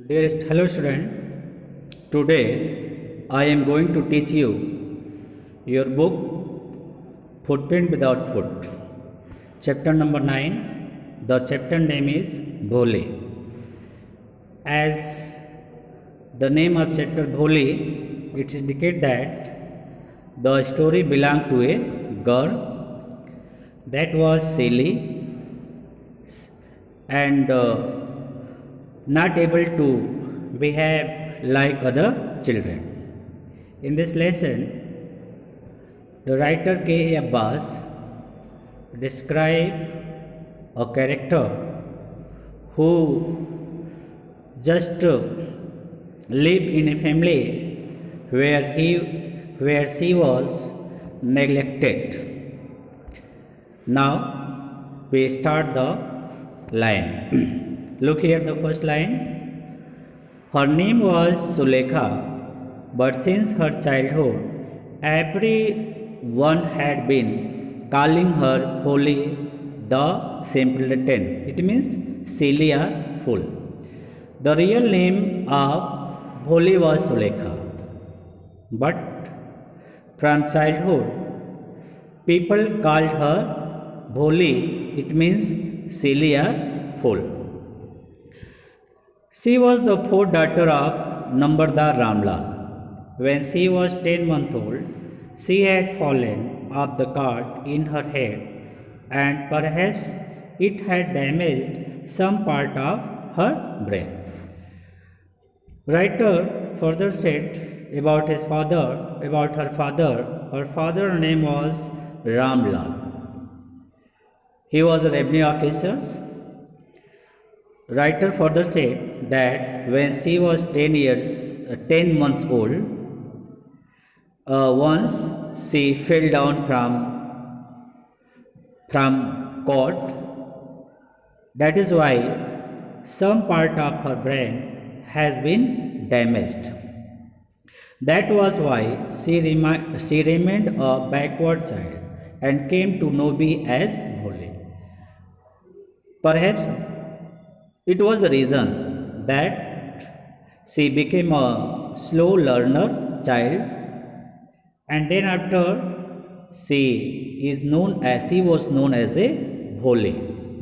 Dearest hello student, today I am going to teach you your book Footprint Without Foot. Chapter number 9. The chapter name is Bhole. As the name of chapter Bhole, it indicates that the story belonged to a girl that was silly and not able to behave like other children. In this lesson, the writer K. A. Abbas described a character who just lived in a family where she was neglected. Now we start the line. Look here, the first line. Her name was Sulekha, but since her childhood, everyone had been calling her Holy the simpleton. It means silly or fool. The real name of Holy was Sulekha, but from childhood, people called her Bholi. It means silly or fool. She was the fourth daughter of Nambardar Ramlal. When she was 10 months old, she had fallen off the cart in her head, and perhaps it had damaged some part of her brain. Writer further said about her father's name was Ramlal. He was a revenue officer. Writer further said that when she was 10 months old, once she fell down from cot. That is why some part of her brain has been damaged. That was why she remained a backward child and came to know me as Bhole. Perhaps it was the reason that she became a slow learner child, and then after she was known as a Bhole,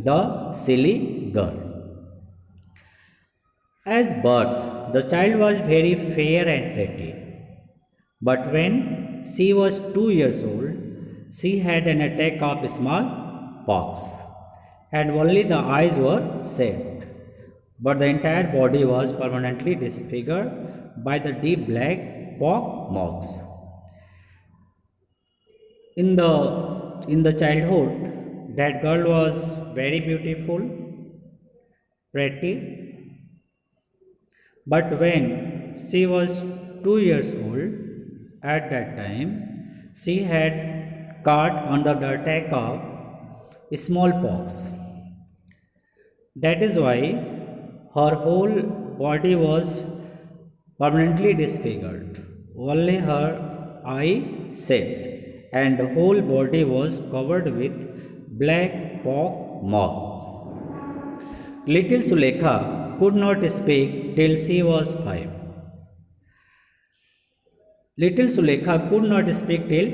the silly girl. As birth, the child was very fair and pretty, but when she was 2 years old, she had an attack of smallpox, and only the eyes were saved. But the entire body was permanently disfigured by the deep black pock marks. In the childhood, that girl was very beautiful, pretty, but when she was 2 years old, at that time, she had caught under the attack of smallpox. That is why her whole body was permanently disfigured. Only her eye saved, and the whole body was covered with black pock mark. Little Sulekha could not speak till she was 5. Little Sulekha could not speak till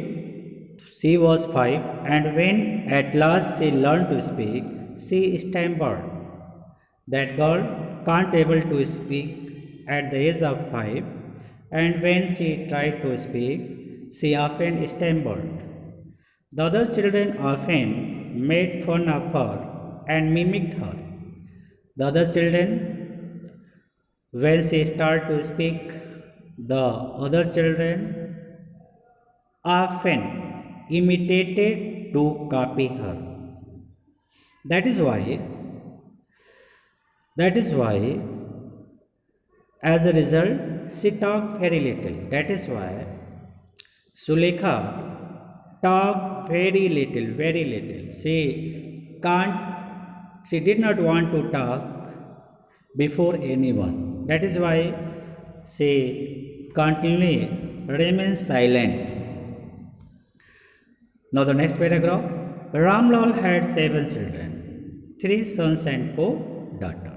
she was 5, and when at last she learned to speak, she stammered. That girl can't able to speak at the age of 5, and when she tried to speak, she often stammered. The other children often made fun of her and mimicked her. The other children, when she started to speak, the other children often imitated to copy her. That is why, as a result, she talked very little. That is why Sulekha talked very little. She did not want to talk before anyone. That is why she continually remains silent. Now the next paragraph. Ramlal had 7 children, 3 sons and 4 daughters.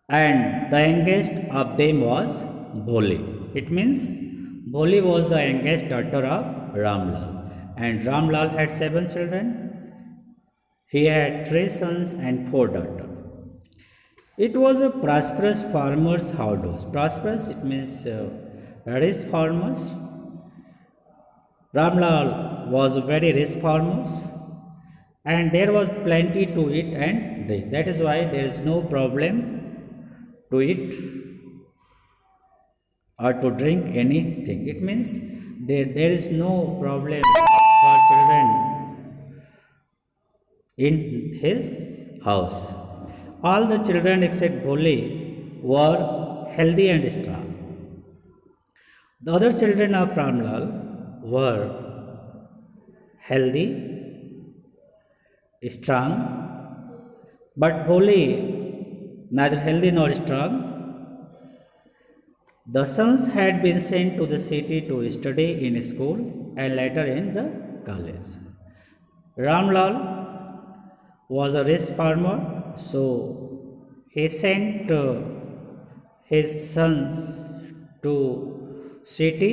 and the youngest of them was Bholi. It means Bholi was the youngest daughter of Ramlal, and Ramlal had 7 children. He had 3 sons and 4 daughters. It was a prosperous farmer's household. Prosperous, it means rich farmers. Ramlal was a very rich farmer, and there was plenty to eat and drink. That is why there is no problem to eat or to drink anything. It means there is no problem for children in his house. All the children except Bholi were healthy and strong. The other children of Ramlal were healthy, strong, but Bholi neither healthy nor strong. The sons had been sent to the city to study in school and later in the college. Ramlal was a rich farmer, so he sent his sons to city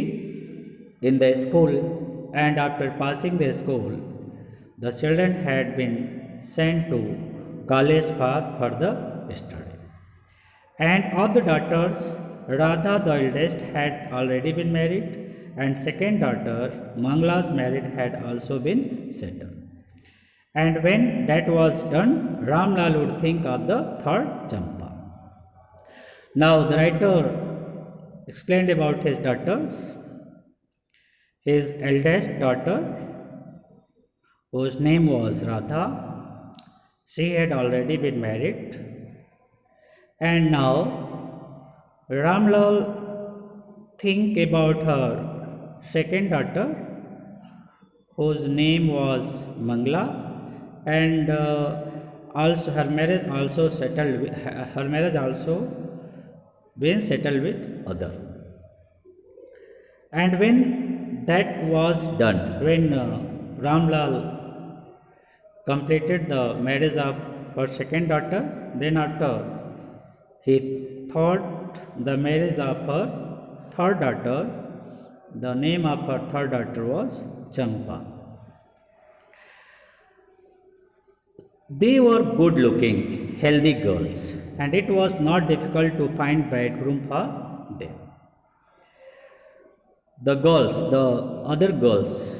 in the school, and after passing the school, the children had been sent to college for further study. And of the daughters, Radha the eldest had already been married, and second daughter Mangla's marriage had also been settled. And when that was done, Ramlal would think of the third Champa. Now the writer explained about his daughters. His eldest daughter, whose name was Radha, she had already been married, and now Ramlal think about her second daughter, whose name was Mangla, and also her marriage also been settled with other. And when that was done, when Ramlal completed the marriage of her second daughter, then after he thought the marriage of her third daughter. The name of her third daughter was Champa. They were good looking, healthy girls, and it was not difficult to find bridegroom for them. The other girls,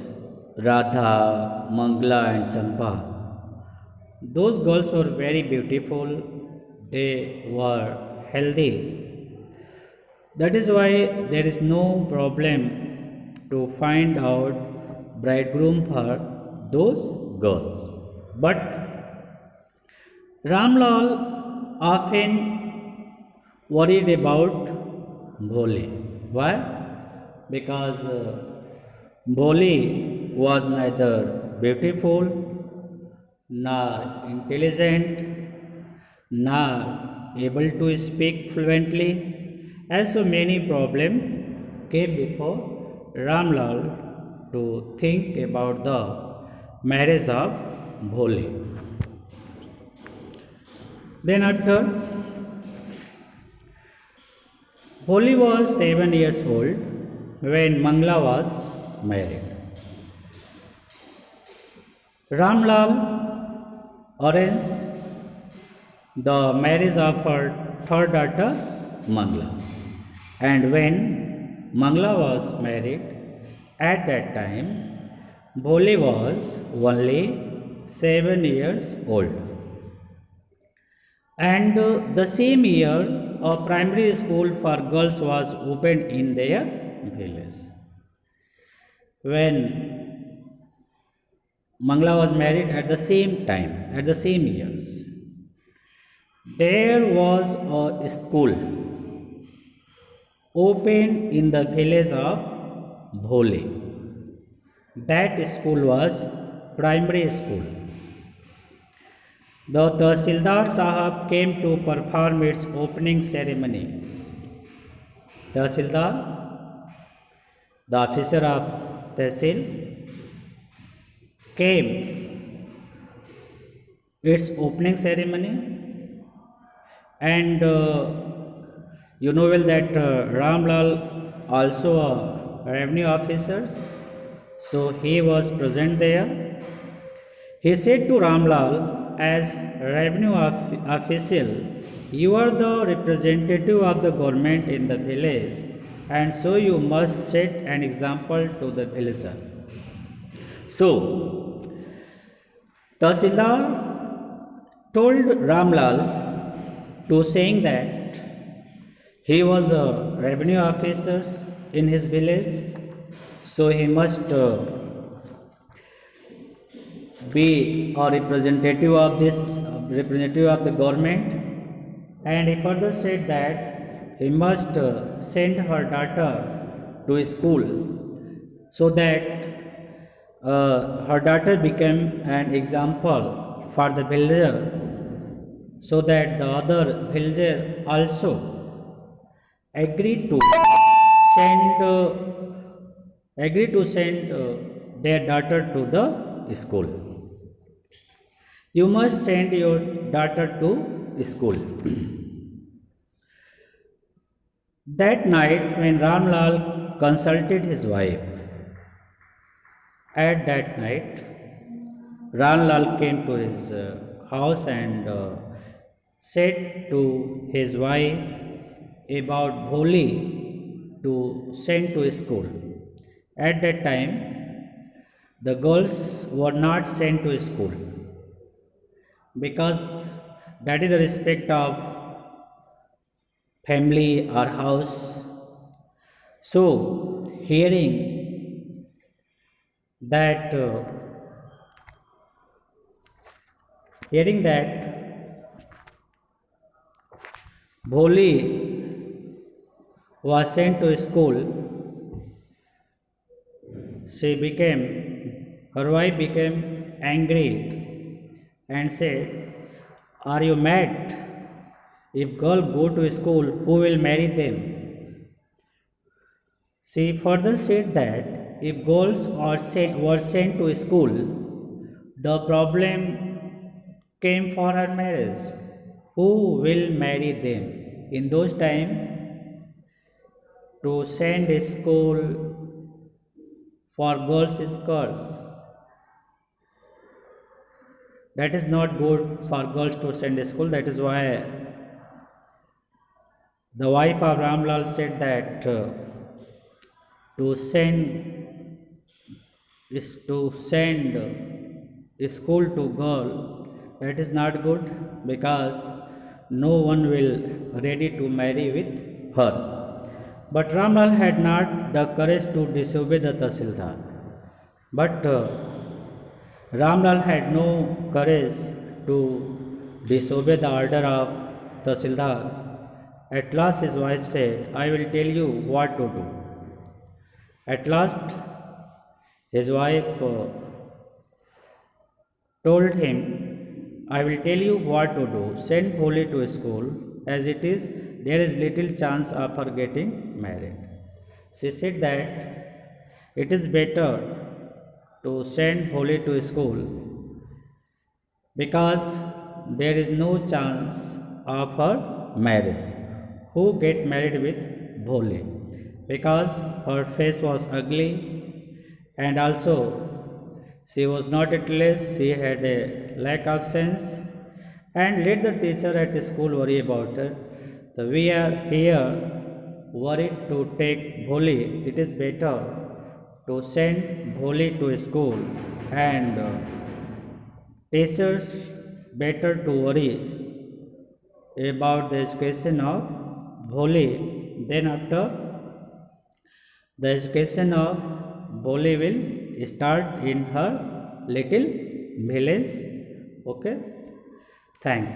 Radha, Mangla, and Champa, those girls were very beautiful, they were healthy. That is why there is no problem to find out bridegroom for those girls. But Ramlal often worried about Bholi. Why? Because Bholi was neither beautiful, nor intelligent, nor able to speak fluently. As so many problems came before Ramlal to think about the marriage of Bholi. Then after, Bholi was 7 years old when Mangla was married. Ramlal arranged the marriage of her third daughter Mangla. And when Mangla was married, at that time, Bholi was only 7 years old. And the same year, a primary school for girls was opened in their village. When Mangla was married at the same time, at the same years, there was a school opened in the village of Bholi. That school was primary school. The Tahsildar Sahab came to perform its opening ceremony. Tahsildar, the officer of Tahsil, came its opening ceremony, And you know well that Ramlal also a revenue officer, so he was present there. He said to Ramlal, as revenue official, you are the representative of the government in the village, and so you must set an example to the villager. So Tahsildar told Ramlal to saying that he was a revenue officer in his village, so he must be a representative of the government. And he further said that he must send her daughter to school, so that her daughter became an example for the villager, so that the other villager also agreed to send their daughter to the school. You must send your daughter to school. That night, when Ramlal consulted his wife, at that night, Ramlal came to his house and said to his wife about Bholi to send to school. At that time, the girls were not sent to school because that is the respect of family or house. So, that hearing that Bholi was sent to school, her wife became angry and said, "Are you mad? If girls go to school, who will marry them?" She further said that if girls were sent to school, the problem came for her marriage. Who will marry them? In those times, to send a school for girls is curse. That is not good for girls to send a school. That is why the wife of Ramlal said that to send a school to girl, that is not good, because no one will ready to marry with her. But Ramlal had not the courage to disobey the Tahsildar. But Ramlal had no courage to disobey the order of Tahsildar. At last his wife said, "I will tell you what to do." At last his wife told him, "I will tell you what to do. Send Bholi to school. As it is, there is little chance of her getting married." She said that it is better to send Bholi to school because there is no chance of her marriage. Who get married with Bholi? Because her face was ugly, and also she was not at least, she had a lack of sense, and let the teacher at school worry about her. So we are here worried to take Bholi. It is better to send Bholi to school, and teachers better to worry about the education of Bholi. Then after, the education of Bholi will start in her little village. Okay, thanks.